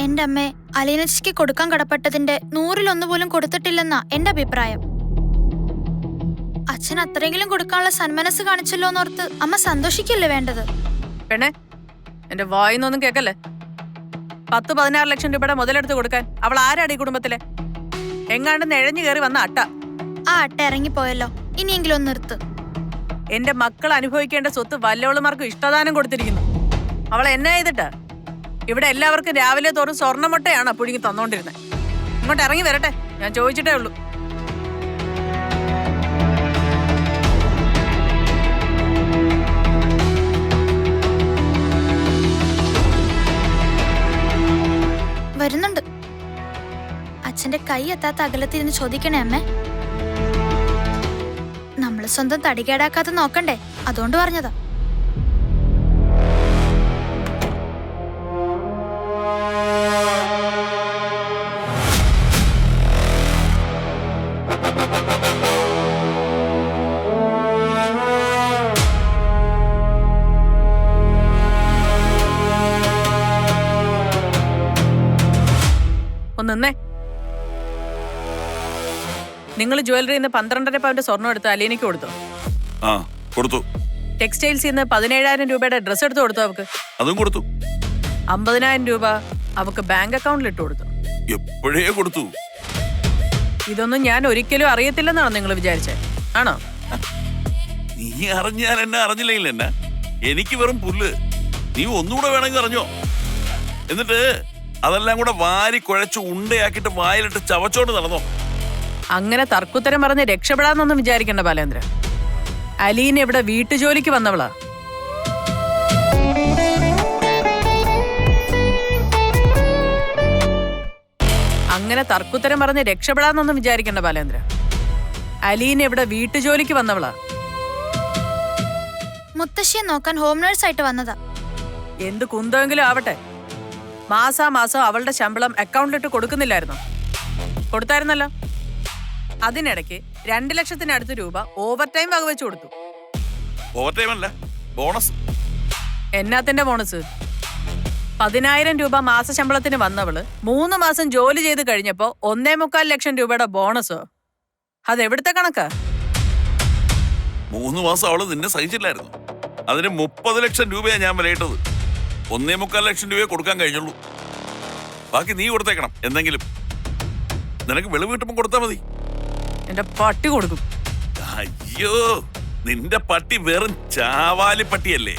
എന്റെ അമ്മ അലീനച്ചിക്ക് കൊടുക്കാൻ കടപ്പെട്ടതിന്റെ 100-1 പോലും കൊടുത്തിട്ടില്ലെന്നാ എന്റെ അഭിപ്രായം. അച്ഛൻ അത്രയെങ്കിലും കൊടുക്കാനുള്ള സന്മനസ് കാണിച്ചല്ലോ എന്നോർത്ത് അമ്മ സന്തോഷിക്കല്ലേ വേണ്ടത്. പെണ്ണെ, എന്റെ വായിന്നൊന്നും കേക്കല്ലേ. 10-16 ലക്ഷം രൂപയുടെ മുതലെടുത്ത് കൊടുക്കാൻ അവൾ ആരാടി കുടുംബത്തിലെ? എങ്ങാണ്ട് നെഴഞ്ഞു കയറി വന്ന അട്ട. ആ അട്ട ഇറങ്ങിപ്പോയല്ലോ, ഇനിയെങ്കിലും ഒന്ന് നിർത്ത്. എന്റെ മക്കൾ അനുഭവിക്കേണ്ട സ്വത്ത് വല്ലവളുമാർക്കും ഇഷ്ടദാനം കൊടുത്തിരിക്കുന്നു. അവൾ എന്നെ ചെയ്തിട്ടാ ഇവിടെ എല്ലാവർക്കും രാവിലെ തോറും സ്വർണ്ണമുട്ടയാണ് പുഴുങ്ങി തന്നോണ്ടിരുന്നത്. ഇങ്ങോട്ട് ഇറങ്ങി വരട്ടെ, ഞാൻ ചോദിച്ചിട്ടേ ഉള്ളൂ. വരുന്നുണ്ട്. അച്ഛന്റെ കൈ എത്താത്ത അകലത്തിരുന്ന് ചോദിക്കണേ അമ്മേ. നമ്മള് സ്വന്തം തടികേടാക്കാതെ നോക്കണ്ടേ, അതുകൊണ്ട് പറഞ്ഞതാ. ഒന്നേ, നിങ്ങൾ ജ്വല്ലറിയിൽ നിന്ന് 12.5 പവന്റെ സ്വർണ്ണം എടുത്ത് അലീനയ്ക്ക് കൊടുത്തോ? ആ കൊടുത്തു. ടെക്സ്റ്റൈൽസിൽ നിന്ന് 17,000 രൂപയുടെ ഡ്രസ് എടുത്ത് കൊടുത്തോ അവക്ക്? അതും കൊടുത്തു. 50,000 രൂപ അവക്ക് ബാങ്ക് അക്കൗണ്ടിൽ ഇട്ട് കൊടുത്തു. എപ്പോഴേ കൊടുത്തു. ഇതൊന്നും ഞാൻ ഒരിക്കലും അറിയത്തില്ലെന്നാണോ നിങ്ങൾ വിചാരിച്ചേ? ആണോ? നീ അറിഞ്ഞാൽ എന്നെ, അറിഞ്ഞില്ലെങ്കിൽ എന്നെ. എനിക്ക് വെറും പുല്ല്. നീ ഒന്നുകൂടെ വേണമെങ്കിൽ അറിഞ്ഞോ. എന്നിട്ട് അതെല്ലാം കൂടെ വാരി കുഴച്ച് ഉണ്ടയാക്കിട്ട് വായിലിട്ട് ചവച്ചോണ്ട് നടന്നോ. അങ്ങനെ തർക്കുത്തരം പറഞ്ഞ് രക്ഷപ്പെടാന്നൊന്നും വിചാരിക്കണ്ട ബാലേന്ദ്ര. അലീന ഇവിടെ വീട്ടുജോലിക്ക് വന്നവളാ. അങ്ങനെ തർക്കുത്തരം പറഞ്ഞ് രക്ഷപ്പെടാന്നൊന്നും വിചാരിക്കണ്ട ബാലേന്ദ്ര. അലീന ഇവിടെ വീട്ടുജോലിക്ക് വന്നവളാ. മുത്തശ്ശിയെ നോക്കാൻ ഹോം നേഴ്സായിട്ട് വന്നതാ. എന്ത് കുന്തമെങ്കിലും ആവട്ടെ, മാസാമാസം അവളുടെ ശമ്പളം അക്കൗണ്ടിലിട്ട് കൊടുക്കുന്നില്ലായിരുന്നോ? കൊടുത്തായിരുന്നല്ലോ. അതിനിടയ്ക്ക് 2 ലക്ഷത്തിനടുത്ത് രൂപ ഓവർ ടൈം വകവെച്ചു കൊടുത്തു. ഓവർ ടൈം അല്ല, ബോണസ്. എന്നാത്തിന്റെ ബോണസ്? 10,000 രൂപ മാസ ശമ്പളത്തിന് വന്നവള് 3 മാസം ജോലി ചെയ്ത് കഴിഞ്ഞപ്പോ 1.25 ലക്ഷം രൂപയുടെ ബോണസോ? അതെവിടുത്തെ കണക്കാ? 3 മാസം അവള് നിന്നെ സഹിച്ചില്ലായിരുന്നു. അതിന് 30 ലക്ഷം രൂപയാണ് ഞാൻ വിലയിട്ടത്. 1.25 ലക്ഷം രൂപയെ കൊടുക്കാൻ കഴിഞ്ഞുള്ളൂ. ബാക്കി നീ കൊടുത്തേക്കണം. എന്തെങ്കിലും നിനക്ക് വെളിവ് കിട്ടുമ്പോൾ കൊടുത്താൽ മതി. എന്റെ പട്ടി കൊടുക്കും. അയ്യോ, നിന്റെ പട്ടി വെറും ചാവാലി പട്ടിയല്ലേ.